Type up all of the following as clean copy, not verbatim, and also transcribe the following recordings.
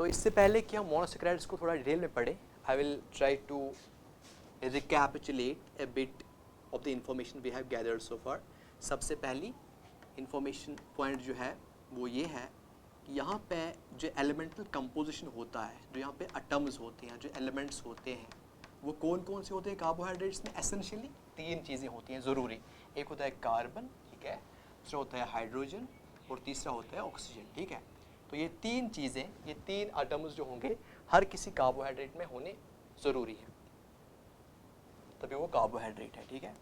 तो इससे पहले कि हम मोनोसैकेराइड्स को थोड़ा डिटेल में पढ़ें, I will try to recapitulate a bit of the information we have gathered so far. सबसे पहली इंफॉर्मेशन पॉइंट जो है वो ये है कि यहाँ पे जो एलिमेंटल कंपोजिशन होता है, जो यहाँ पे एटम्स होते हैं, जो एलिमेंट्स होते हैं, वो कौन कौन से होते हैं कार्बोहाइड्रेट्स में? एसेंशियली 3 चीज़ें होती हैं ज़रूरी। एक होता है कार्बन, ठीक है, दूसरा होता है हाइड्रोजन और तीसरा होता है ऑक्सीजन, ठीक है। तो ये 3 चीज़ें, ये 3 एटम्स जो होंगे हर किसी कार्बोहाइड्रेट में होने ज़रूरी है, तभी वो कार्बोहाइड्रेट है, ठीक है।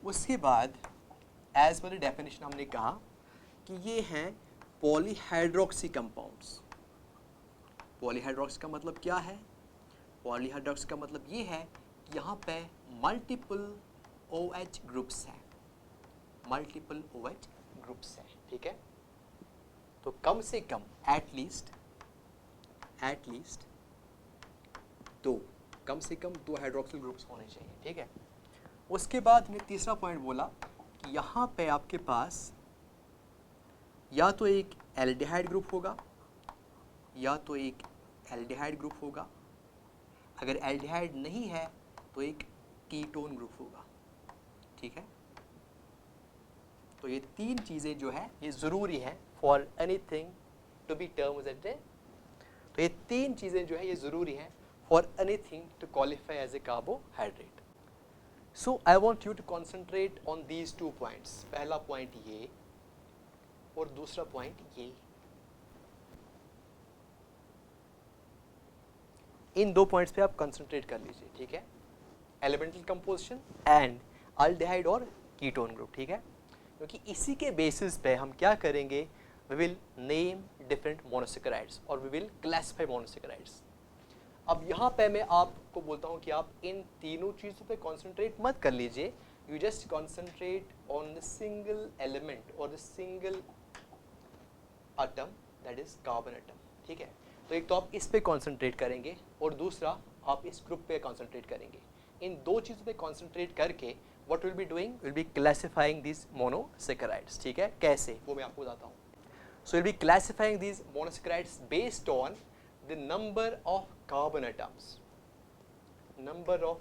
उसके बाद एज पर डेफिनेशन हमने कहा कि ये हैं पॉलीहाइड्रोक्सी कंपाउंड्स। पॉलीहाइड्रोक्सी का मतलब क्या है? पॉलीहाइड्रोक्सी का मतलब ये है कि यहाँ पे मल्टीपल OH ग्रुप्स हैं, मल्टीपल OH ग्रुप्स हैं, ठीक है। तो कम से कम एटलीस्ट दो, कम से कम 2 हाइड्रोक्सिल ग्रुप्स होने चाहिए, ठीक है। उसके बाद हमने तीसरा पॉइंट बोला कि यहाँ पे आपके पास या तो एक एल्डिहाइड ग्रुप होगा या तो एक एल्डिहाइड ग्रुप होगा। अगर एल्डिहाइड नहीं है तो एक कीटोन ग्रुप होगा, ठीक है। तो ये 3 चीज़ें जो है ये ज़रूरी है for anything to be termed as a, तो ये 3 चीज़ें जो है ये ज़रूरी हैं for anything to qualify as a carbohydrate. So I want you to concentrate on these 2 points. पहला पॉइंट ये और दूसरा पॉइंट ये। इन 2 पॉइंट्स पे आप कंसंट्रेट कर लीजिए, ठीक है। एलिमेंटल कंपोजिशन एंड अल्डिहाइड और कीटोन ग्रुप, ठीक है। क्योंकि इसी के बेसिस पे हम क्या करेंगे, we will name different monosaccharides और वी विल क्लासिफाई मोनोसैकेराइड्स। अब यहाँ पे मैं आपको बोलता हूँ कि आप इन तीनों चीज़ों पे कंसंट्रेट मत कर लीजिए, you just concentrate on the single element और the single atom, that is carbon atom, ठीक है। तो एक तो आप इस पे कंसंट्रेट करेंगे और दूसरा आप इस ग्रुप पे कंसंट्रेट करेंगे। इन 2 चीज़ों पे कंसंट्रेट करके what will be doing, will be classifying this monosaccharides, ठीक है। कैसे, वो मैं आपको बताता हूँ। सो will B classifying this monosaccharides based on the number of carbon atoms, number of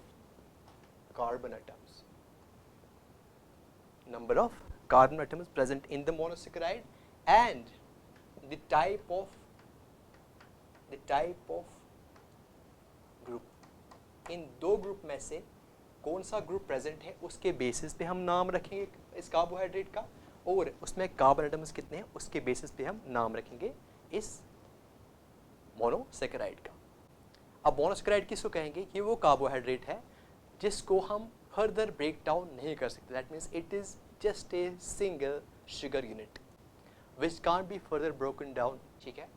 carbon atoms, number of carbon atoms present in the monosaccharide and the type of group. In 2 group में से कौन सा group present है उसके basis पे हम नाम रखेंगे इस कार्बोहाइड्रेट का, और उसमें कार्बन एटम्स कितने हैं उसके बेसिस पे हम नाम रखेंगे इस मोनोसैकेराइड का। अब मोनोसैकेराइड किसको कहेंगे? ये वो कार्बोहाइड्रेट है जिसको हम फर्दर ब्रेक डाउन नहीं कर सकते, that means it is just a single sugar unit which can't be further broken down, ठीक है।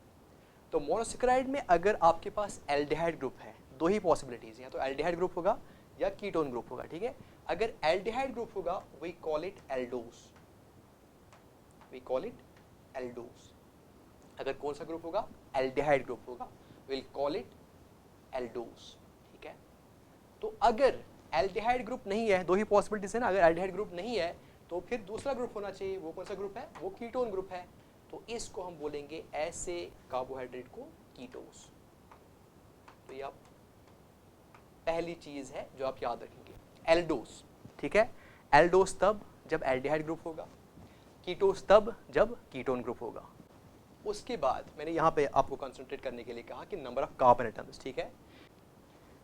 तो मोनोसैकेराइड में अगर आपके पास एल्डिहाइड ग्रुप है, 2 ही पॉसिबिलिटीज हैं, तो एल्डिहाइड ग्रुप होगा या कीटोन ग्रुप होगा, ठीक है। अगर एल्डिहाइड ग्रुप होगा we call it aldose, we call it aldose. अगर कौन सा ग्रुप होगा? एल्डिहाइड ग्रुप होगा, विल कॉल इट एल्डोस, ठीक है। तो अगर एल्डिहाइड ग्रुप नहीं है, 2 ही पॉसिबिलिटीज है ना, अगर एल्डिहाइड ग्रुप नहीं है तो फिर दूसरा ग्रुप होना चाहिए। वो कौन सा ग्रुप है? वो कीटोन ग्रुप है। तो इसको हम बोलेंगे ऐसे कार्बोहाइड्रेट को कीटोस। तो ये आप पहली चीज है जो आप याद रखेंगे, एल्डोस, ठीक है। एल्डोस तब जब एल्डिहाइड ग्रुप होगा, कीटोस तब जब कीटोन ग्रुप होगा। उसके बाद मैंने यहाँ पे आपको कंसंट्रेट करने के लिए कहा कि नंबर ऑफ कार्बन एटम्स, ठीक है।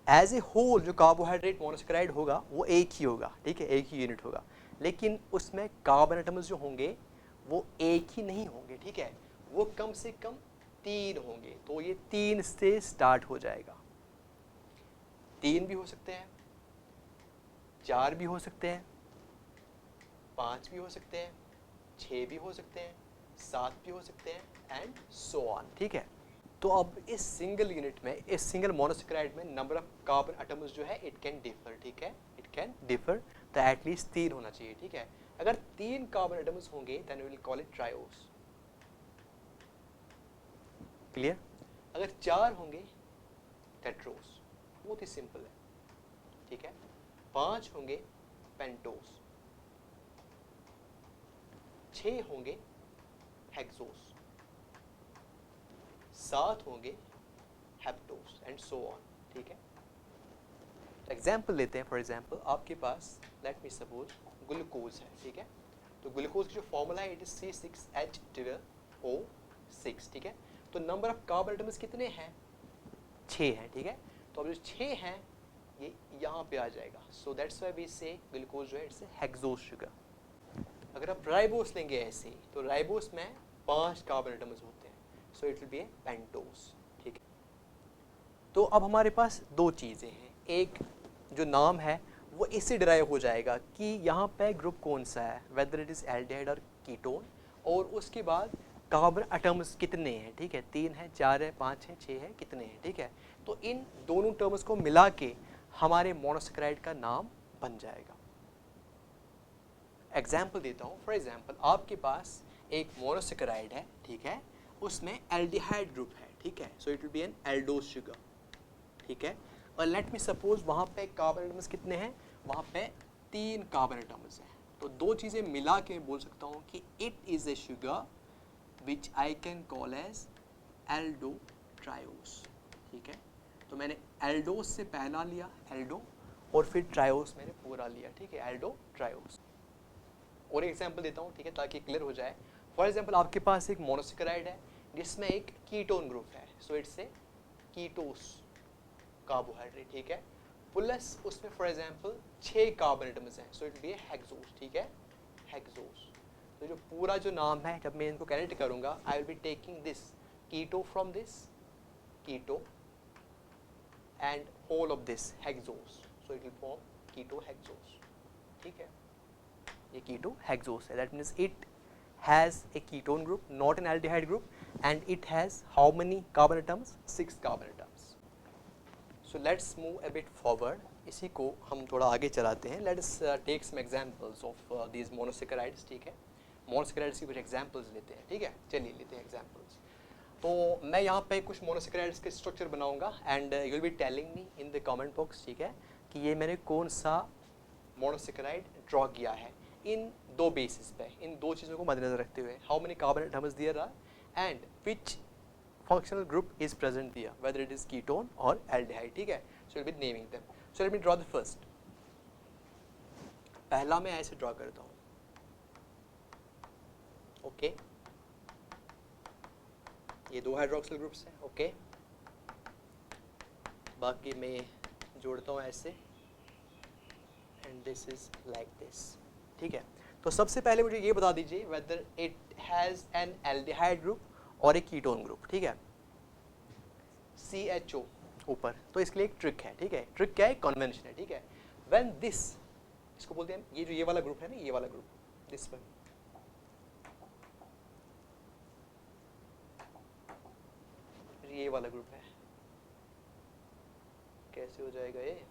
एज ए होल जो कार्बोहाइड्रेट मोनोसैकेराइड होगा वो एक ही होगा, ठीक है, एक ही यूनिट होगा, लेकिन उसमें कार्बन एटम्स जो होंगे वो एक ही नहीं होंगे, ठीक है, वो कम से कम 3 होंगे। तो ये 3 से स्टार्ट हो जाएगा। 3 भी हो सकते हैं, 4 भी हो सकते हैं, 5 भी हो सकते हैं, 6 भी हो सकते हैं, 7 भी हो सकते हैं एंड सो ऑन, ठीक है। तो अब इस सिंगल यूनिट में, इस सिंगल मोनोसैकेराइड में नंबर ऑफ कार्बन एटम्स जो है इट कैन डिफर, ठीक है, इट कैन डिफर। तो एटलीस्ट 3 होना चाहिए, ठीक है। अगर 3 कार्बन एटम्स होंगे then we will call it triose, clear. अगर 4 होंगे टेट्रोस, बहुत ही सिंपल है, ठीक है। 5 होंगे पेंटोस, 6 होंगे हेक्सोस, साथ होंगे हेप्टोस एंड सो ऑन, ठीक है। एग्जाम्पल लेते हैं, फॉर एग्जाम्पल आपके पास लेट मी सपोज ग्लूकोज है, ठीक है। तो ग्लूकोज की जो फॉर्मूला है इट इज C6H12O6, ठीक है। तो नंबर ऑफ कार्बन एटम्स कितने हैं, 6 हैं, ठीक है। तो अब जो 6 हैं ये यहाँ पे आ जाएगा, सो दैट्स व्हाई वी से ग्लूकोज जो है इट्स हेक्सोज शुगर। अगर आप राइबोस लेंगे ऐसे, तो राइबोस में 5 कार्बन एटम्स होते हैं, सो it will B A pentose, ठीक है। तो अब हमारे पास दो चीज़ें हैं, एक जो नाम है वो इससे डिराइव हो जाएगा कि यहाँ पे ग्रुप कौन सा है, वेदर इट इज़ एल्डिहाइड और कीटोन, और उसके बाद कार्बन एटम्स कितने हैं, ठीक है, 3 है, 4 है, 5 है, 6 है, कितने हैं, ठीक है। तो इन दोनों टर्म्स को मिला के हमारे मोनोसैकेराइड का नाम बन जाएगा। एग्जाम्पल देता हूँ, फॉर एग्जाम्पल आपके पास एक मोनोसैकेराइड है, ठीक है, उसमें एल्डिहाइड ग्रुप है, ठीक है, so it will be an aldose sugar, ठीक है। और लेट मी सपोज वहाँ पे कार्बन एटम्स कितने हैं, वहाँ पे 3 कार्बन एटम्स हैं। तो दो चीज़ें मिला के बोल सकता हूँ कि it is a sugar which I can call as aldo triose, ठीक है। तो मैंने एल्डोस से पहला लिया एल्डो, और फिर ट्रायोस मैंने पूरा लिया, ठीक है, एल्डो ट्रायोस। और एक एग्जांपल देता हूँ, ठीक है, ताकि क्लियर हो जाए। फॉर एग्जांपल आपके पास एक मोनोसैकेराइड है जिसमें एक कीटोन ग्रुप है, so it's A ketose carbohydrate, ठीक है, प्लस उसमें फॉर एग्जांपल 6 कार्बन एटम्स हैं, so it be A hexose, ठीक है, हेक्सोस। तो जो पूरा जो नाम है, जब मैं इनको कनेक्ट करूंगा, I will be taking this keto from this keto and whole of this hexose, so it will form keto hexose, ठीक है। ये कीटो हेक्सोस है, that means it has a ketone group, not an aldehyde group, and it has how many carbon atoms? 6 carbon atoms. So let's move a bit forward. इसी को हम थोड़ा आगे चलाते हैं. Let's take some examples of these monosaccharides, ठीक है. monosaccharides की कुछ examples लेते हैं, ठीक है. चलिए लेते हैं examples. तो मैं यहाँ पे कुछ monosaccharides के structure बनाऊंगा and you will be telling me in the comment box, ठीक है, कि ये मैंने कौन सा monosaccharide draw किया है. इन दो बेसिस पे, इन दो चीज़ों को मद्देनजर रखते हुए, how many carbon atoms there are and which functional group is present there, whether it is ketone और एल्डिहाइड, ठीक है. So will be naming them. So let me draw the first. पहला मैं ऐसे ड्रॉ करता हूँ, ओके. ये दो हाइड्रोक्सिल ग्रुप्स हैं, ओके. बाकी मैं जोड़ता हूँ ऐसे, and this is like this, ठीक है. तो सबसे पहले मुझे ये बता दीजिए whether it has an aldehyde group और एक कीटोन ग्रुप, ठीक है. CHO ऊपर, तो इसके लिए एक ट्रिक है, ठीक है. ट्रिक क्या है, कन्वेंशन है, ठीक है. व्हेन दिस, इसको बोलते हैं ये जो ये वाला ग्रुप है ना, ये वाला ग्रुप, दिस वन, ये वाला ग्रुप है, कैसे हो जाएगा ये,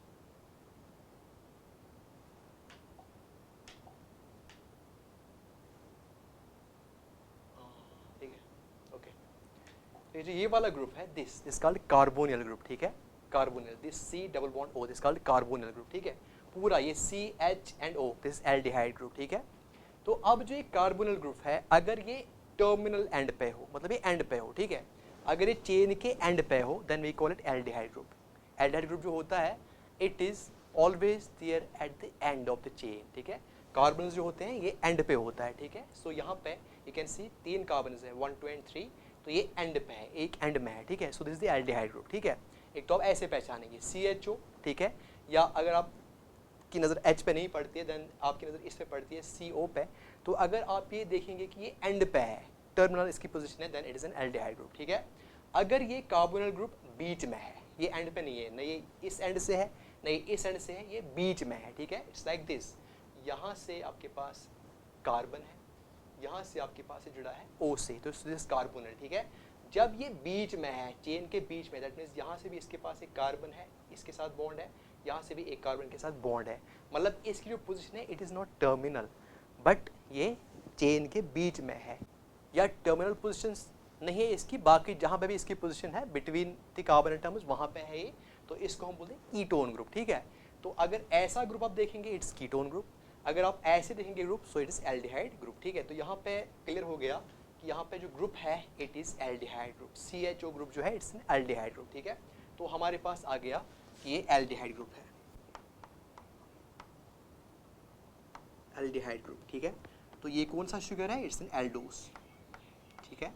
ये वाला ग्रुप है, दिस कॉल्ड कार्बोनियल ग्रुप, ठीक है. Carbonyl, this C double bond O, this called carbonyl group, ठीक है. पूरा ये CH and O, this aldehyde group, ठीक है. तो अब जो ये कार्बोनियल ग्रुप है, अगर ये टर्मिनल एंड पे हो, मतलब ये एंड पे हो, ठीक है, अगर ये चेन के एंड पे हो, then we call it aldehyde group. Aldehyde group जो होता है, it is always there at the end of the chain, ठीक है. कार्बन जो होते हैं ये एंड पे होता है, ठीक है. सो यहाँ पे यू कैन सी 3 कार्बन है, 1, 2 एंड 3, तो ये एंड पे है, एक एंड में है, ठीक है. So this is the aldehyde group, ठीक है. एक तो आप ऐसे पहचानेंगे CHO, ठीक है, या अगर आप की नज़र H पे नहीं पड़ती है, देन आपकी नज़र इस पे पड़ती है CO पे, तो अगर आप ये देखेंगे कि ये एंड पे है, टर्मिनल इसकी पोजीशन है, then it is an aldehyde group, ठीक है. अगर ये कार्बोनिल ग्रुप बीच में है, ये एंड पे नहीं है, न ये इस एंड से है, न ये इस एंड से है, ये बीच में है, ठीक है. इट्स लाइक दिस, यहाँ से आपके पास कार्बन है, यहाँ से आपके पास जुड़ा है O से, तो दिस कार्बोनिल, ठीक है. जब ये बीच में है, चेन के बीच में, दैट मीन्स यहाँ से भी इसके पास एक कार्बन है, इसके साथ बॉन्ड है, यहाँ से भी एक कार्बन के साथ बॉन्ड है, मतलब इसकी जो पोजीशन है it is not terminal, but ये चेन के बीच में है, या टर्मिनल पोजीशन नहीं है इसकी, बाकी जहाँ पे भी इसकी पोजीशन है बिटवीन द कार्बन एटम्स, वहाँ पे है ये, तो इसको हम बोलते हैं कीटोन ग्रुप, ठीक है. तो अगर ऐसा ग्रुप आप देखेंगे, इट्स कीटोन ग्रुप. अगर आप ऐसे देखेंगे group, so it is aldehyde group, ठीक है. तो यहाँ पे क्लियर हो गया कि कि यहाँ पे जो ग्रुप है it is aldehyde group, CHO group जो है इट्स एन एल्डिहाइड ग्रुप, ठीक है। तो हमारे पास आ गया कि ये एल्डिहाइड ग्रुप है, एल्डिहाइड ग्रुप, ठीक है। तो ये कौन सा शुगर है, इट्स एन एल्डोस, ठीक है।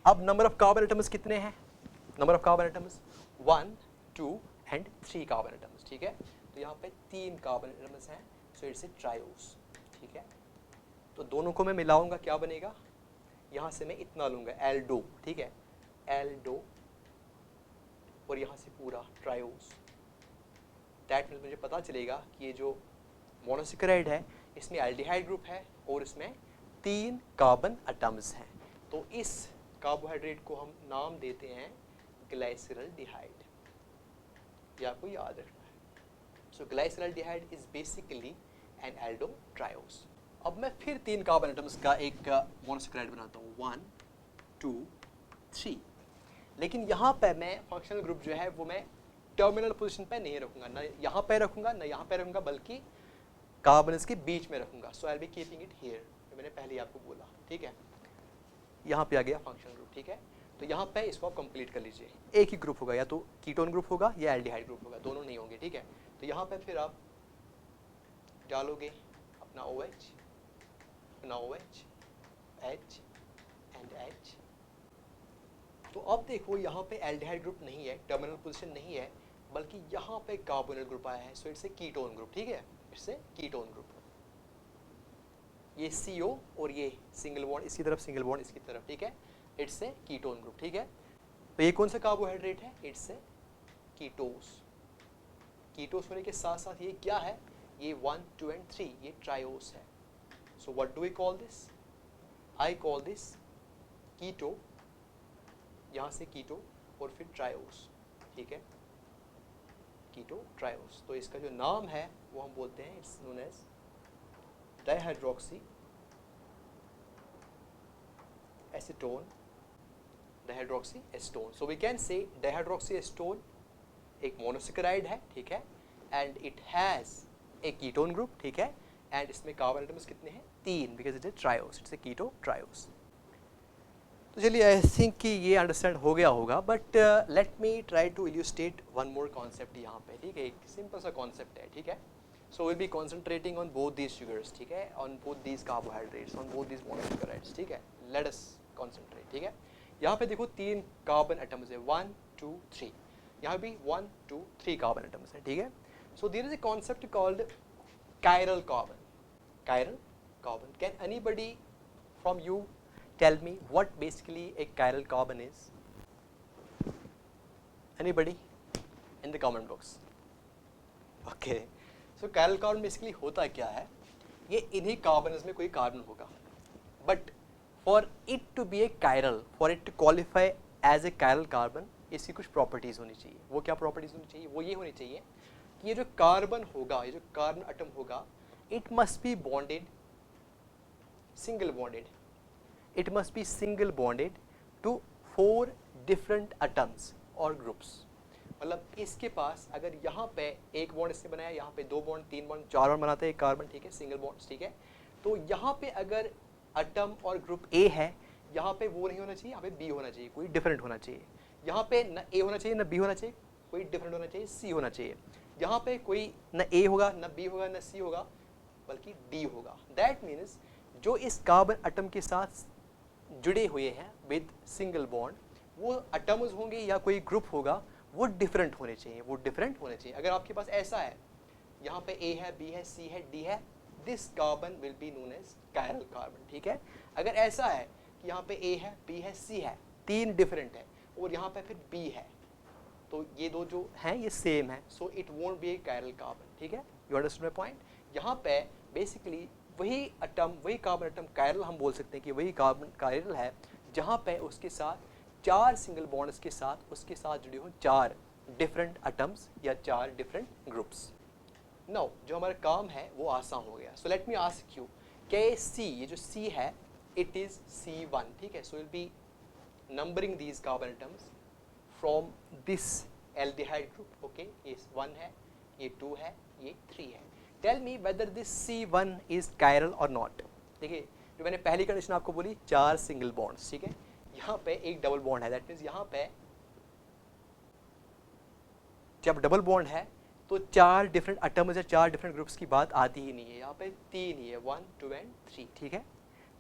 अब नंबर ऑफ कार्बन एटम्स कितने हैं, number of carbon atoms 1 2 and 3 carbon atoms, ठीक है। तो यहाँ पे 3 कार्बन एटम्स हैं, सो इट्स ए ट्रायोस, ठीक है। तो दोनों को मैं मिलाऊंगा, क्या बनेगा, यहाँ से मैं इतना लूंगा एल्डो, ठीक है, एल्डो, और यहाँ से पूरा ट्रायोस। दैट मीन्स मुझे पता चलेगा कि ये जो मोनोसेकेराइड है इसमें एल्डिहाइड ग्रुप है और इसमें 3 कार्बन एटम्स हैं। तो इस कार्बोहाइड्रेट को हम नाम देते हैं ग्लाइसरल्डिहाइड, ये आपको याद रखना है। So glyceraldehyde is basically an aldo triose. अब मैं फिर 3 कार्बन एटम्स का एक मोनोसेकेराइड बनाता हूँ, 1 2 3, लेकिन यहाँ पे मैं फंक्शनल ग्रुप जो है वो मैं टर्मिनल पोजीशन पे नहीं रखूंगा, ना यहाँ पे रखूंगा ना यहाँ पे रखूंगा, बल्कि कार्बन्स के बीच में रखूंगा। So I will be keeping it here, मैंने पहले ही आपको बोला, ठीक है। यहाँ पे आ गया फंक्शनल ग्रुप, ठीक है। तो यहाँ पे इसको आप कंप्लीट कर लीजिए, एक ही ग्रुप होगा, या तो कीटोन ग्रुप होगा या एल्डिहाइड ग्रुप होगा, दोनों नहीं होंगे, ठीक है। तो यहाँ पे फिर आप डालोगे अपना OH, अपना OH, H एंड H। तो अब देखो यहाँ पे एल्डिहाइड ग्रुप नहीं है, टर्मिनल पोजीशन नहीं है, बल्कि यहाँ पे कार्बोनिल ग्रुप आया है, so it's A ketone group, ठीक है, इट्स ए कीटोन ग्रुप। ये CO और ये सिंगल बॉन्ड इसकी तरफ, सिंगल बॉन्ड इसकी तरफ, ठीक है, इट्स ए कीटोन ग्रुप, ठीक है। तो ये कौन सा कार्बोहाइड्रेट है, इट्स ए कीटोस। कीटोस होने के साथ साथ ये क्या है, ये 1 2 एंड 3 ये ट्रायोस है। So what do we call this, I call this keto, यहाँ से कीटो और फिर ट्रायोस, ठीक है, कीटो ट्रायोस। तो इसका जो नाम है वो हम बोलते हैं, it's known as dihydroxy acetone, dihydroxy acetone. So we can say dihydroxy acetone एक मोनोसेकेराइड है, ठीक है, and it has a ketone group, ठीक है, एंड इसमें कार्बन एटम्स कितने हैं, 3, because it is triose, it's a keto triose. तो चलिए आई थिंक कि ये अंडरस्टैंड हो गया होगा, but let me try to illustrate one more concept यहाँ पे, ठीक है, एक सिंपल सा कॉन्सेप्ट है, ठीक है। So will be concentrating on both these sugars, ठीक है, on both these carbohydrates, on both these monosaccharides, ठीक है। लेट अस कॉन्सेंट्रेट, ठीक है। यहाँ पे देखो 3 कार्बन एटम्स है, 1 2 3, यहाँ भी 1 2 3 कार्बन एटम्स है, ठीक है। So there is a concept called chiral carbon, chiral carbon. Can anybody from you tell me what basically a chiral carbon is? Anybody in the comment box? Okay, so chiral carbon basically होता क्या है, ये इन्हीं carbons में कोई carbon होगा, but for it to be a chiral, for it to qualify as a chiral carbon, इसकी कुछ प्रॉपर्टीज होनी चाहिए। वो क्या प्रॉपर्टीज होनी चाहिए, वो ये होनी चाहिए कि ये जो कार्बन होगा, ये जो कार्बन एटम होगा, it must be bonded, single bonded, it must be single bonded to 4 different atoms और ग्रुप्स। मतलब इसके पास अगर यहाँ पे एक बॉन्ड इसने बनाया, यहाँ पे 2 बॉन्ड 3 बॉन्ड 4 बॉन्ड बनाते हैं एक कार्बन, ठीक है, सिंगल बॉन्ड्स, ठीक है। तो यहाँ पे अगर एटम और ग्रुप A है, यहाँ पे वो नहीं होना चाहिए, यहाँ पे B होना चाहिए, कोई डिफरेंट होना चाहिए। यहाँ पे न A होना चाहिए, न B होना चाहिए, कोई डिफरेंट होना चाहिए, C होना चाहिए। यहाँ पे कोई न A होगा, न B होगा, न C होगा, बल्कि D होगा। दैट मीन्स जो इस कार्बन एटम के साथ जुड़े हुए हैं विद सिंगल बॉन्ड, वो एटम्स होंगे या कोई ग्रुप होगा, वो डिफरेंट होने चाहिए, वो डिफरेंट होने चाहिए। अगर आपके पास ऐसा है, यहाँ पे A है, B है, C है, D है, this carbon will be known as chiral carbon, ठीक है। अगर ऐसा है कि यहाँ पे A है, B है, C है, 3 डिफरेंट है, और यहाँ पे फिर B है, तो ये दो जो हैं ये सेम है, so it won't be A chiral carbon, ठीक है। You understand my point. यहाँ पे बेसिकली वही एटम, वही कार्बन एटम chiral हम बोल सकते हैं कि वही कार्बन chiral है जहाँ पे उसके साथ 4 सिंगल बॉन्ड्स के साथ उसके साथ जुड़े हो 4 डिफरेंट एटम्स या 4 डिफरेंट ग्रुप्स। नाउ जो हमारा काम है वो आसान हो गया। सो लेट मी आस्क यू, के सी, ये जो C है, इट इज C1, ठीक है। So will be numbering these carbon atoms from this aldehyde group, okay. ये 1 है, ये 2 है, ये 3 है। Tell me whether this C1 is chiral और नॉट। देखिए जो मैंने पहली कंडीशन आपको बोली 4 सिंगल बॉन्ड्स, ठीक है, यहाँ पे एक डबल बॉन्ड है, दैट मीन्स यहाँ पे जब डबल बॉन्ड है तो 4 डिफरेंट एटम्स या 4 डिफरेंट ग्रुप्स की बात आती ही नहीं है, यहाँ पे 3 ही है, 1 2 एंड 3, ठीक है।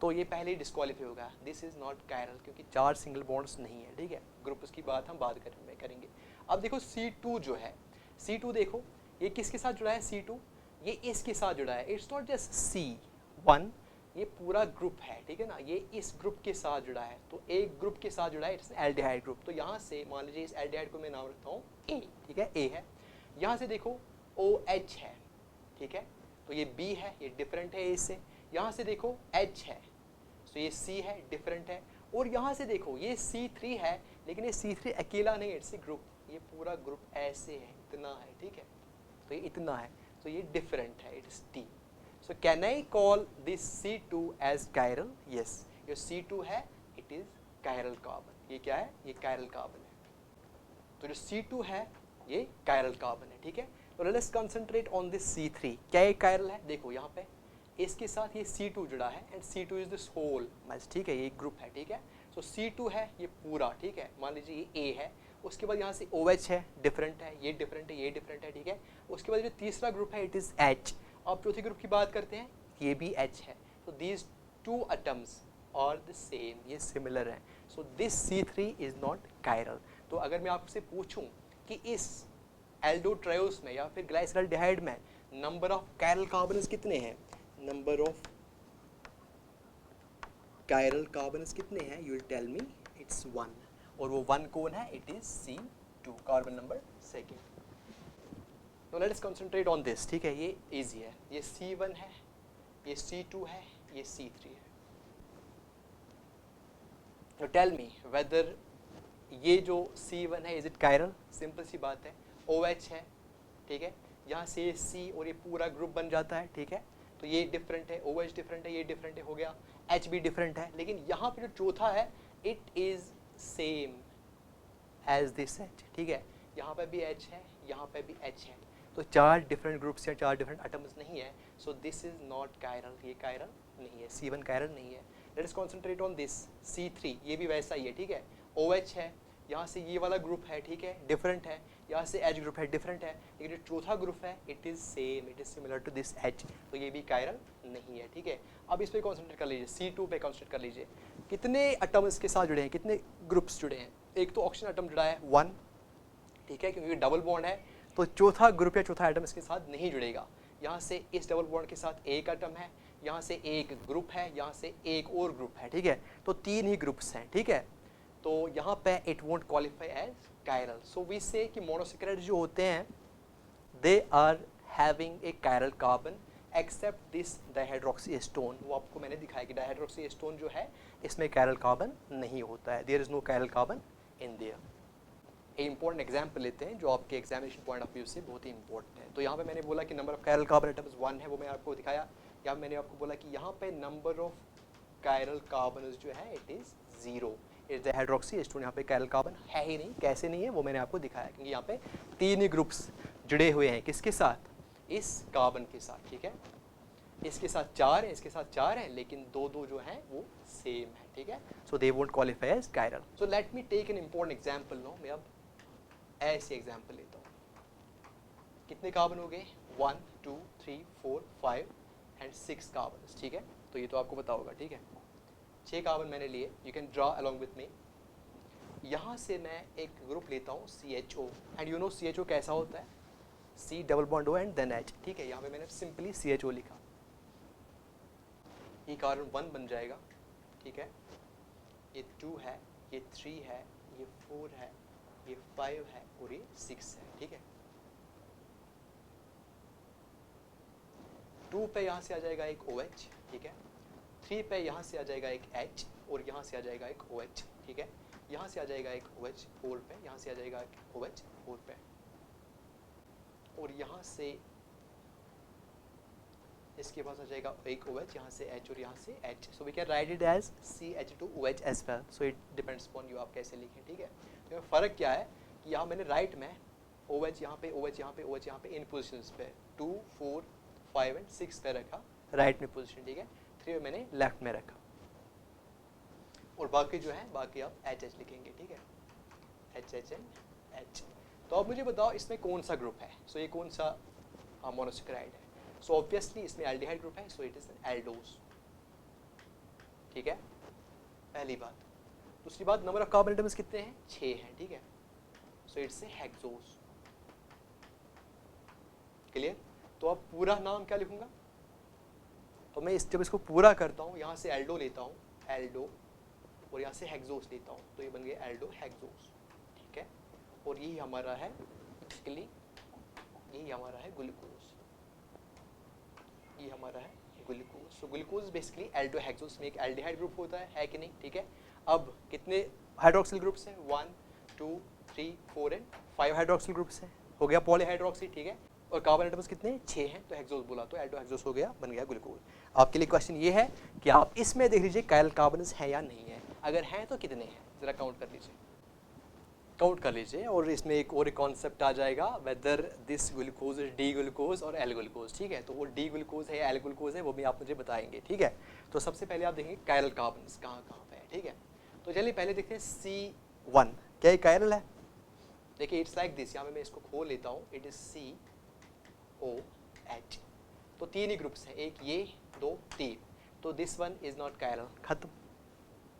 तो ये पहले ही डिस्क्वालीफाई होगा, दिस इज नॉट कायरल, क्योंकि 4 सिंगल बॉन्ड्स नहीं है, ठीक है। ग्रुप्स की बात हम बाद में करेंगे। अब देखो C2 जो है, C2 देखो ये किसके साथ जुड़ा है, C2 ये इसके साथ जुड़ा है, इट्स नॉट जस्ट C1, ये पूरा ग्रुप है, ठीक है ना, ये इस ग्रुप के साथ जुड़ा है, तो एक ग्रुप के साथ जुड़ा है, इट्स एल्डिहाइड ग्रुप। तो यहाँ से मान लीजिए इस एल्डिहाइड को मैं नाम रखता हूँ A, ठीक है, A है। यहाँ से देखो OH है, ठीक है, तो ये B है, ये डिफरेंट है इससे। यहाँ से देखो H है, तो ये C है, डिफरेंट है। और यहाँ से देखो ये C3 है, लेकिन ये C3 अकेला नहीं है, इट्स ए ग्रुप, ये पूरा ग्रुप ऐसे है, इतना है, ठीक है, तो ये इतना है, तो ये डिफरेंट है, it's T। So can I call this C2 as chiral? Yes. ये C2 है, it is chiral carbon. ये क्या है? ये chiral carbon है। तो जो C2 है, ये chiral carbon है, ठीक है। तो let's concentrate on this C3. क्या ये chiral है? देखो यहाँ पे इसके साथ ये C2 जुड़ा है and C2 is this whole mass, ठीक है, ये ग्रुप है, ठीक है। So C2 है ये पूरा, ठीक है, मान लीजिए ये A है, उसके बाद यहाँ से OH है, डिफरेंट है, ये डिफरेंट है, ये डिफरेंट है, ठीक है। उसके बाद जो तीसरा ग्रुप है, it is H। अब चौथे ग्रुप की बात करते हैं, ये भी H है, तो these two atoms are the same, ये सिमिलर हैं, so this C3 is not chiral। तो अगर मैं आपसे पूछूं कि इस एल्डोट्रायोस में या फिर ग्लाइसरल्डिहाइड में नंबर ऑफ chiral कार्बन्स कितने हैं, नंबर ऑफ chiral कार्बन्स कितने हैं, you will tell me it's 1, और वो 1 कौन है, it is C2, carbon number second. तो लेट्स कंसंट्रेट ऑन दिस, ठीक है, ये इजी है, ये C1 है, ये C2 है, ये C3 है। तो टेल मी वेदर ये जो C1 है इज इट कायरल, सिंपल सी बात है, OH है, ठीक है, यहाँ से C और ये पूरा ग्रुप बन जाता है, ठीक है, तो ये डिफरेंट है, OH डिफरेंट है, ये डिफरेंट है, हो गया, H भी डिफरेंट है, लेकिन यहाँ पे जो चौथा है it is same as this H, ठीक है, यहाँ पे भी H है, यहाँ पे भी H है, तो 4 डिफरेंट ग्रुप्स या 4 डिफरेंट एटम्स नहीं है, so this is not chiral, ये कायरल नहीं है, C1 कायरल नहीं है। Late us concentrate on this C3, ये भी वैसा ही है, ठीक है, OH है, यहाँ से ये वाला ग्रुप है, ठीक है, डिफरेंट है, यहाँ से H ग्रुप है, डिफरेंट है, लेकिन जो चौथा ग्रुप है it is same, it is similar to this H, तो ये भी कायरल नहीं है, ठीक है। अब इस पे कंसंट्रेट कर लीजिए, C2 पे कंसंट्रेट कर लीजिए, कितने एटम्स के साथ जुड़े हैं, कितने ग्रुप्स जुड़े हैं, एक तो ऑक्सीजन एटम जुड़ा है 1, ठीक है, क्योंकि डबल बॉन्ड है, तो चौथा ग्रुप या चौथा एटम इसके साथ नहीं जुड़ेगा। यहाँ से इस डबल बॉन्ड के साथ एक एटम है, यहाँ से एक ग्रुप है, यहाँ से एक और ग्रुप है, ठीक है, तो 3 ही ग्रुप्स हैं, ठीक है, तो यहाँ पे it won't qualify as chiral. So we say कि मोनोसैकेराइड जो होते हैं they are having a chiral carbon except this dihydroxy acetone. वो आपको मैंने दिखाया कि डाइहाइड्रोक्सी एस्टोन जो है इसमें कायरल कार्बन नहीं होता है, there is no chiral carbon in there. एक इंपॉर्टेंट एग्जाम्पल लेते हैं जो आपके एग्जामिनेशन पॉइंट ऑफ व्यू से बहुत ही इंपॉर्टेंट है। तो यहाँ पे मैंने बोला कि number of chiral carbon atoms 1 है, वो मैंने आपको दिखाया। यहाँ मैंने आपको बोला कि यहाँ पे नंबर ऑफ कायरल कार्बन जो है it is 0, is the hydroxy Aston, यहाँ पे कायरल कार्बन है ही नहीं। कैसे नहीं है वो मैंने आपको दिखाया, क्योंकि यहाँ पे 3 ही ग्रुप्स जुड़े हुए हैं, किसके साथ, इस कार्बन के साथ, ठीक है, इसके साथ 4 है, इसके साथ 4 है, लेकिन 2 जो हैं वो सेम है, ठीक है, so they won't qualify as chiral. So let me take an important example no, मैं अब ऐसे एग्जाम्पल लेता हूँ। कितने कार्बन हो गए, 1 2 3 4 5 एंड 6 कार्बन, ठीक है, तो ये तो आपको पता होगा, ठीक है, 6 कार्बन मैंने लिए, you can draw along with me. यहाँ से मैं एक ग्रुप लेता हूँ CHO, and you know CHO कैसा होता है, C double bond O and then H, ठीक है, यहाँ पे मैंने सिंपली CHO लिखा, ये कार्बन 1 बन जाएगा, ठीक है, ये 2 है, ये 3 है, ये 4 है, ये 5 है और ये 6 है, ठीक है। 2 पे यहाँ से आ जाएगा एक OH, ठीक है, 3 पे यहाँ से आ जाएगा एक H और यहाँ से आ जाएगा एक OH, ठीक है, यहाँ से आ जाएगा एक OH 4 पे, यहाँ से आ जाएगा एक OH 4 पे, और यहाँ से इसके पास आ जाएगा एक OH, यहाँ से H और यहाँ से H, so we can write it as CH2OH as well, so it depends upon you, आप कैसे लिखें, ठीक है। तो फ़र्क क्या है कि यहाँ मैंने राइट में OH यहाँ पे, OH यहाँ पे, OH यहाँ पे इन पोजिशंस पे 2 4 5 एंड 6 पे रखा राइट में पोजीशन, ठीक है, 3 मैंने लेफ्ट में रखा, और बाकी जो है बाकी आप HH लिखेंगे, ठीक है, HH एंड H। तो अब मुझे बताओ इसमें कौन सा ग्रुप है, सो ये कौन सा मोनोसेकेराइड है, सो ऑब्वियसली इसमें एल्डिहाइड ग्रुप है, so it is an aldose, ठीक है, पहली बात। दूसरी बात, नंबर ऑफ कार्बन एटम्स कितने हैं, 6 हैं, ठीक है, so it's A hexose, clear. तो अब पूरा नाम क्या लिखूंगा, तो मैं जब इसको पूरा करता हूँ, यहाँ से एल्डो लेता हूँ, एल्डो, और यहाँ से हेक्सोस लेता हूँ, तो ये बन गया एल्डो हेक्सोस, ठीक है। और यही हमारा है बेसिकली, यही हमारा है ग्लूकोज, ये हमारा है glucose. So glucose basically Aldo hexose में एक एल्डिहाइड ग्रुप होता है कि नहीं, ठीक है। अब कितने हाइड्रोक्सिल ग्रुप्स हैं, 1 2 3 4 एंड 5 हाइड्रोक्सिल ग्रुप्स हैं, हो गया पॉलीहाइड्रोक्सी, ठीक है। और कार्बन एटम्स कितने, 6 हैं, तो हेक्सोस बोला तो एल्डो हेक्सोस हो गया, बन गया ग्लूकोज। आपके लिए क्वेश्चन ये है कि आप इसमें देख लीजिए कायरल कार्बन्स है या नहीं है, अगर हैं तो कितने हैं, जरा काउंट कर लीजिए, काउंट कर लीजिए। और इसमें एक और कॉन्सेप्ट आ जाएगा, whether this glucose is D glucose और एल ग्लूकोज, ठीक है। तो वो डी ग्लूकोज है या एल ग्लूकोज है वो भी आप मुझे बताएंगे, ठीक है। तो सबसे पहले आप देखेंगे कायरल कार्बन्स कहाँ कहाँ पे है, ठीक है। तो चलिए पहले देखते हैं C1, क्या ये कायरल है, देखिए इट्स लाइक दिस, यहाँ पे मैं इसको खोल लेता हूँ, इट इज COH। तो 3 ही ग्रुप्स हैं, एक ये 2 3, तो this one is not chiral, खत्म।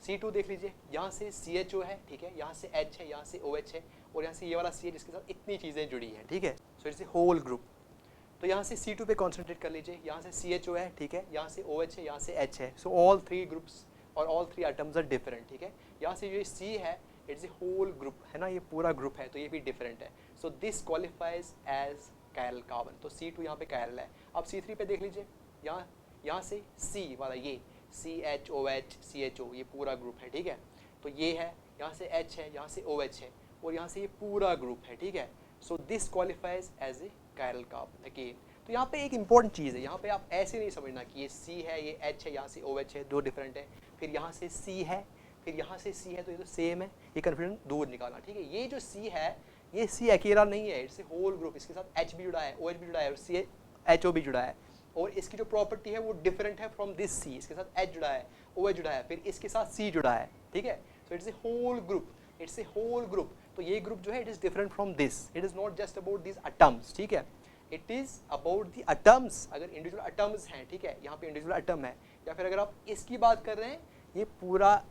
C2 देख लीजिए, यहाँ से CHO है, ठीक है, यहाँ से H है, यहाँ से OH है, और यहाँ से ये वाला C है जिसके साथ इतनी चीज़ें जुड़ी हैं, ठीक है। So it's a whole group. तो यहाँ से C2 पे कॉन्सेंट्रेट कर लीजिए, यहाँ से CHO है, ठीक है, यहाँ से OH है, यहाँ से H है। सो ऑल 3 ग्रुप्स और ऑल 3 एटम्स आर डिफरेंट, ठीक है। यहाँ से जो C है इट्स ए होल ग्रुप, है ना, ये पूरा ग्रुप है, तो ये भी डिफरेंट है। So this qualifies as chiral carbon, तो C2 यहाँ पे कायरल है। अब C3 पे देख लीजिए, यहाँ से C वाला ये CHOH CHO ये पूरा ग्रुप है, ठीक है। तो ये है, यहाँ से H है, यहाँ से OH है, और यहाँ से ये पूरा ग्रुप है, ठीक है। So this qualifies as a chiral carbon again. तो यहाँ पे एक इंपॉर्टेंट चीज़ है, यहाँ पे आप ऐसे नहीं समझना कि ये C है, ये H है, यहाँ से OH है, दो डिफरेंट है, फिर यहाँ से C है, फिर यहाँ से C है, तो ये तो सेम है, ये कन्फ्यूजन दूर निकालना, ठीक है। ये जो C है, ये C अकेला नहीं है, इट्स ए होल ग्रुप, इसके साथ H भी जुड़ा है, OH भी जुड़ा है, और CHO भी जुड़ा है, और इसकी जो प्रॉपर्टी है वो डिफरेंट है फ्रॉम दिस C, इसके साथ H जुड़ा है, OH जुड़ा है, फिर इसके साथ C जुड़ा है, ठीक है। So it's a whole group, it's a whole group. तो ये ग्रुप जो है it is different from this, it is not just about this atoms, ठीक है, it is about the atoms. अगर इंडिविजुअल एटम्स हैं, ठीक है, यहाँ पे इंडिविजुअल एटम है, या फिर अगर आप इसकी बात कर रहे हैं, ये पूरा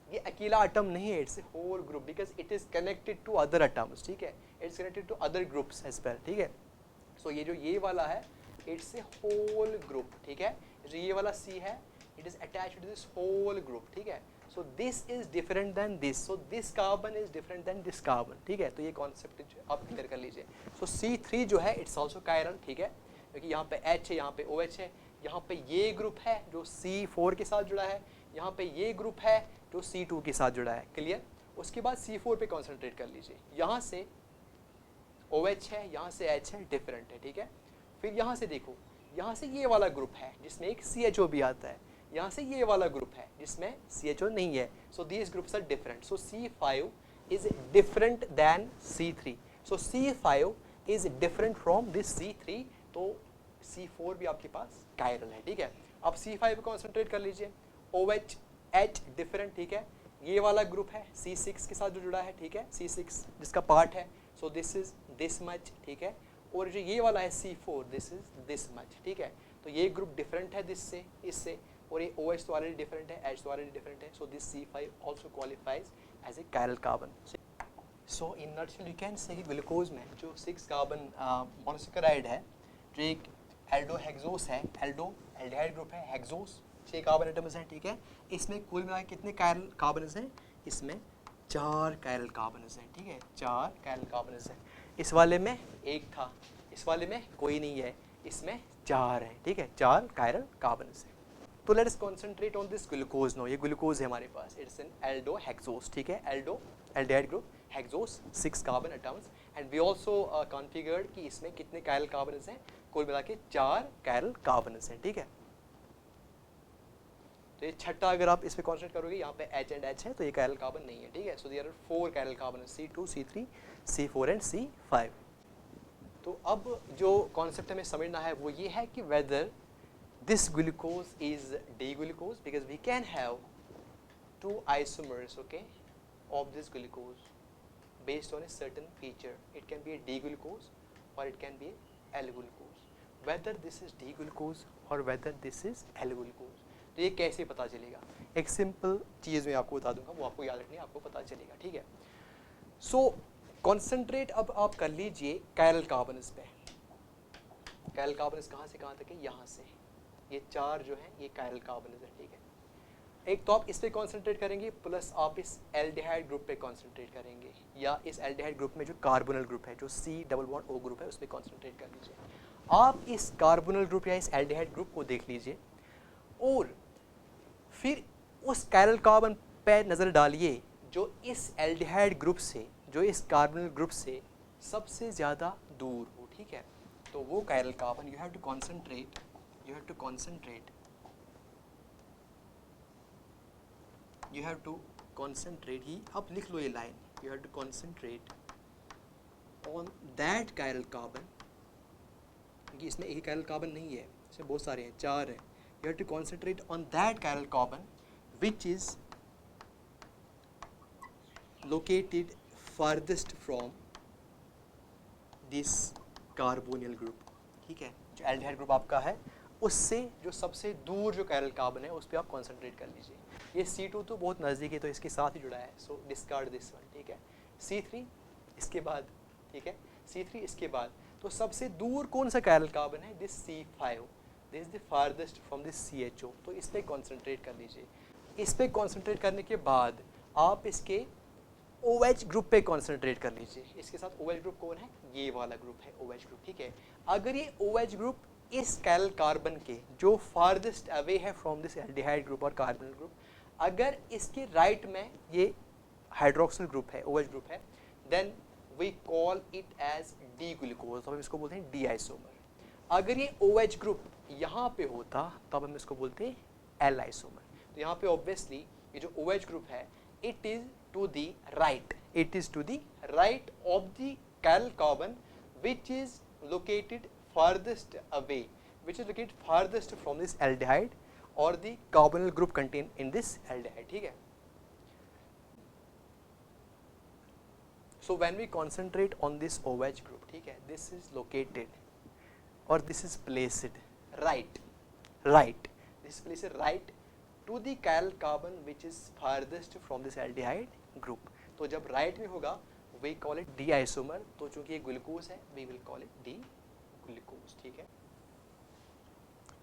ये अकेला एटम नहीं है, it's a whole group, because it is connected to other atoms, ठीक है, it's connected to other groups as well, ठीक है। सो ये जो ये वाला है इट्स ए होल ग्रुप, ठीक है। जो ये वाला C है it is attached to this whole group, ठीक है। So this is different than this, so this carbon is different than this carbon, ठीक है। तो ये कॉन्सेप्ट आप क्लियर कर लीजिए। सो C3 जो है इट्स आल्सो कायरल, ठीक है, क्योंकि यहाँ पे H है, यहाँ पे OH है, यहाँ पे ये ग्रुप है जो C4 के साथ जुड़ा है, यहाँ पे ये ग्रुप है जो C2 के साथ जुड़ा है, क्लियर। उसके बाद C4 पे कॉन्सेंट्रेट कर लीजिए, यहाँ से OH है, यहाँ से H है, डिफरेंट है, ठीक है। फिर यहाँ से देखो, यहाँ से ये वाला ग्रुप है जिसमें एक CHO भी आता है, यहाँ से ये वाला ग्रुप है जिसमें CHO नहीं है, so these groups are different. So C5 is different than C3, so C5 is different from this C3, तो C4 भी आपके पास कायरल है, ठीक है। अब C5 पे कॉन्सेंट्रेट कर लीजिए, OH H डिफरेंट, ठीक है, ये वाला ग्रुप है C6 के साथ जो जुड़ा है, ठीक है, C6 जिसका पार्ट है, so this is this much, ठीक है। और जो ये वाला है C4 this is this much, ठीक है। तो ये ग्रुप डिफरेंट है दिस से, इससे, और ये OH तो ऑलरेडी डिफरेंट है, H तो ऑलरेडी डिफरेंट है, so this C5 also qualifies as a chiral carbon. So in nutshell you can say कि ग्लूकोज में जो 6 कार्बन मोनोसेकेराइड है, जो एक एल्डो हेक्सोस है, एल्डो एल्डिहाइड ग्रुप है, हेक्सोस 6 कार्बन एटम्स हैं, ठीक है। इसमें कुल मिला कितने कायरल कार्बन्स हैं, इसमें 4 कायरल कार्बन्स हैं, ठीक है, 4 कायरल कार्बन्स हैं। इस वाले में एक था, इस वाले में कोई नहीं है, इसमें 4 है, ठीक है, 4 कायरल कार्बन्स हैं। तो let us concentrate on this glucose no, ये ग्लूकोज है हमारे पास, इट्स एन एल्डो हेक्सोस, ठीक है, aldo aldehyde group hexose 6 carbon atoms, and we also configured कि इसमें कितने कायरल कार्बन्स हैं, कुल मिला के 4 कायरल कार्बन्स हैं, ठीक है। तो ये छठा अगर आप इस पे कॉन्सेंट्रेट करोगे, यहाँ पे H एंड H है, तो ये कायरल कार्बन नहीं है, ठीक है। So there are 4 chiral carbon, C2 C3 C4 and C5। तो अब जो कॉन्सेप्ट हमें समझना है वो ये है कि weather this glucose is D-glucose because we can have two isomers, okay, of this glucose based on a certain feature. It can be a D-glucose or it can be a L-glucose. Whether this is D-glucose or whether this is L-glucose, तो ये कैसे पता चलेगा? एक simple चीज़ मैं आपको बता दूंगा, वो आपको याद रखनी है, आपको पता चलेगा, ठीक है. सो कॉन्सेंट्रेट अब आप कर लीजिए कायरल कार्बन्स पे. कायरल कार्बन्स कहाँ से कहाँ तक है? यहाँ से. ये चार जो हैं ये कायरल कार्बन्स हैं, ठीक है. एक तो आप इस पे कॉन्सेंट्रेट करेंगे, प्लस आप इस एल्डिहाइड ग्रुप पे कॉन्सेंट्रेट करेंगे, या इस एल्डिहाइड ग्रुप में जो कार्बोनल ग्रुप है, जो C+O ग्रुप है, उस पर कॉन्सेंट्रेट कर लीजिए. आप इस कार्बोनल ग्रुप या इस एल्डिहाइड ग्रुप को देख लीजिए और फिर उस कायरल कार्बन पे नज़र डालिए जो इस एल्डिहाइड ग्रुप से, जो इस कार्बोनल ग्रुप से सबसे ज़्यादा दूर हो, ठीक है. तो वो chiral carbon you have to concentrate ही. अब लिख लो ये line, you have to concentrate on that chiral carbon, क्योंकि इसमें एक ही कायरल कार्बन नहीं है, इसमें बहुत सारे हैं, चार हैं. You have to concentrate on that chiral carbon which is located farthest from this carbonyl group, ठीक है. जो एल्डिहाइड ग्रुप आपका है उससे जो सबसे दूर जो कायरल कार्बन है उस पर आप कॉन्सेंट्रेट कर लीजिए. ये C2 तो बहुत नज़दीक है तो इसके साथ ही जुड़ा है, सो डिस्कार्ड दिस वन, ठीक है. C3 इसके बाद, ठीक है, C3 इसके बाद. तो सबसे दूर कौन सा कायरल कार्बन है? This C5, this is the farthest from this CHO. तो इस पर कॉन्सेंट्रेट कर लीजिए. इस पे कॉन्सेंट्रेट करने के बाद आप इसके OH ग्रुप पे कॉन्सेंट्रेट कर लीजिए. इसके साथ OH ग्रुप कौन है? ये वाला ग्रुप है OH ग्रुप, ठीक है. अगर ये OH ग्रुप इस कायरल कार्बन के जो फारदेस्ट अवे है फ्रॉम दिस एल्डिहाइड ग्रुप और कार्बोनल ग्रुप, अगर इसके राइट में ये हाइड्रोक्सिल ग्रुप है, OH ग्रुप है, then we call it as glucose. तो हम इसको बोलते हैं D आइसोमर. अगर ये OH ग्रुप यहाँ पे होता तब हम इसको बोलते हैं L आइसोमर. तो यहाँ पे ऑब्वियसली ये जो OH ग्रुप है it is to the right, of the chiral carbon which is located farthest away, which is located farthest from this aldehyde or the carbonyl group contained in this aldehyde, ठीक है. So when we concentrate on this OH group, ठीक है, this is located or this is placed right, this is placed right to the chiral carbon which is farthest from this aldehyde group. तो जब right में होगा we call it D isomer. तो चूंकि ये glucose है we will call it D glucose, ठीक है.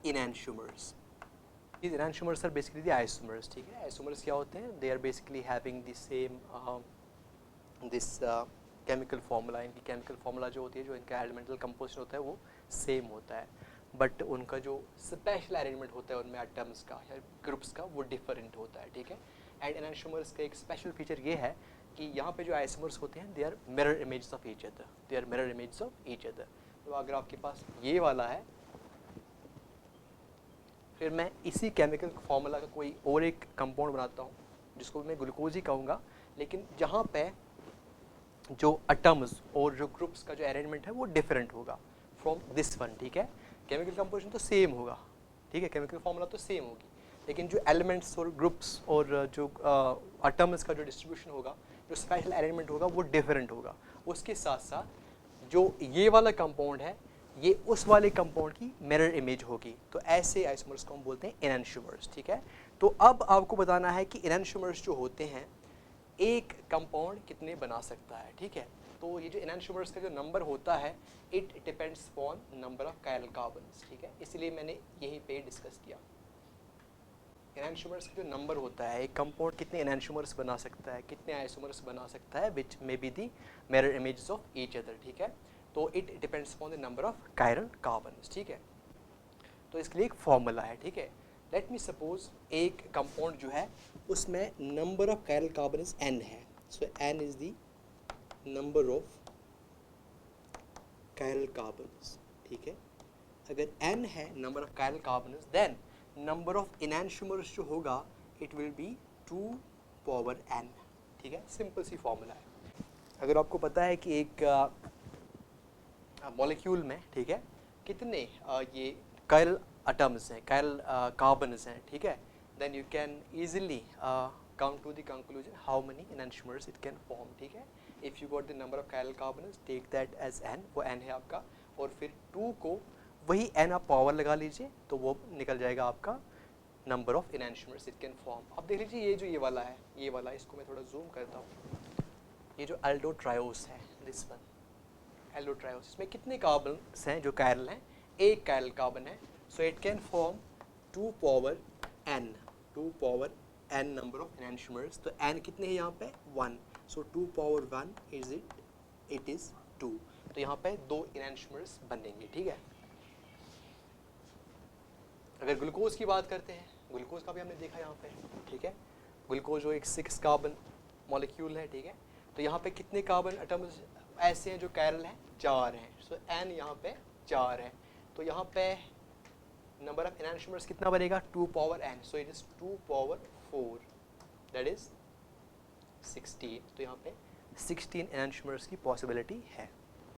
Enantiomers, these enantiomers are basically the isomers, ठीक है. Isomers क्या होते हैं? They are basically having the same this chemical formula. इनकी chemical formula जो होती है, जो इनका elemental composition होता है वो same होता है, बट उनका जो स्पेशल अरेंजमेंट होता है उनमें एटम्स का या ग्रुप्स का वो डिफरेंट होता है, ठीक है. एंड एनांटियोमर्स का एक स्पेशल फीचर ये है कि यहाँ पे जो आइसोमर्स होते हैं they are mirror images of each other, तो अगर आपके पास ये वाला है, फिर मैं इसी केमिकल फार्मूला का कोई और एक कंपाउंड बनाता हूँ जिसको मैं ग्लूकोज ही कहूँगा, लेकिन जहाँ पे जो एटम्स और जो ग्रुप्स का जो अरेंजमेंट है वो डिफरेंट होगा फ्रॉम दिस वन, ठीक है. केमिकल कंपोजिशन तो सेम होगा, ठीक है, केमिकल फार्मूला तो सेम होगी, लेकिन जो एलिमेंट्स और ग्रुप्स और जो एटम्स का जो डिस्ट्रीब्यूशन होगा, जो स्पेशल अरेंजमेंट होगा वो डिफरेंट होगा. उसके साथ साथ जो ये वाला कंपाउंड है ये उस वाले कंपाउंड की मिरर इमेज होगी. तो ऐसे आइसोमर्स को हम बोलते हैं एनांटियोमर्स, ठीक है. तो अब आपको बताना है कि एनांटियोमर्स जो होते हैं एक कंपाउंड कितने बना सकता है, ठीक है. तो ये जो एनांटियोमर्स का जो नंबर होता है it depends upon number of chiral carbons, ठीक है. इसलिए मैंने यहीं पे डिस्कस किया. एनांटियोमर्स का जो नंबर होता है, एक कंपाउंड कितने एनांटियोमर्स बना सकता है, कितने आइसोमर्स बना सकता है, which may be the mirror images of each other, ठीक है. तो it depends upon the number of chiral carbons, ठीक है. तो इसके लिए एक फॉर्मूला है, ठीक है. लेट मी सपोज एक कंपाउंड जो है उसमें number of chiral carbons n है. So n is the number of chiral carbons, ठीक है. अगर n है number of chiral carbons, then number of enantiomers जो होगा it will be 2 power n, ठीक है. सिंपल सी फॉर्मूला है. अगर आपको पता है कि एक मॉलिक्यूल में, ठीक है, कितने ये कायरल एटम्स हैं, कायरल कार्बन्स हैं, ठीक है, then you can easily come to the conclusion how many enantiomers it can form, ठीक है. If you got the number of chiral carbons, take that as n, वो n है आपका, और फिर 2 को वही n आप पावर लगा लीजिए तो वो निकल जाएगा आपका number of enantiomers it can form. अब देख लीजिए ये जो ये वाला है, ये वाला, इसको मैं थोड़ा जूम करता हूँ. ये जो एल्डोट्रायोस है, दिस वन एल्डोट्रायोस, इसमें कितने कार्बन्स हैं जो कायरल हैं? एक कायरल कार्बन है, so it can form 2 power n number of enantiomers. तो n कितने हैं यहाँ पे? 1. सो 2 पावर 1 इट इज 2. तो यहाँ पे 2 enantiomers बनेंगे, ठीक है. अगर ग्लूकोज की बात करते हैं, ग्लूकोज का भी हमने देखा यहाँ पे, ठीक है. ग्लूकोज जो एक 6 कार्बन मॉलिक्यूल है, ठीक है. तो यहाँ पे कितने कार्बन एटम्स ऐसे हैं जो कायरल हैं? 4 हैं. सो n यहाँ पे 4 है. तो यहाँ पे नंबर ऑफ enantiomers कितना बनेगा? 2 power n. So it is 2 power 4, that is 16. तो यहाँ पे 16 enantiomers की पॉसिबिलिटी है.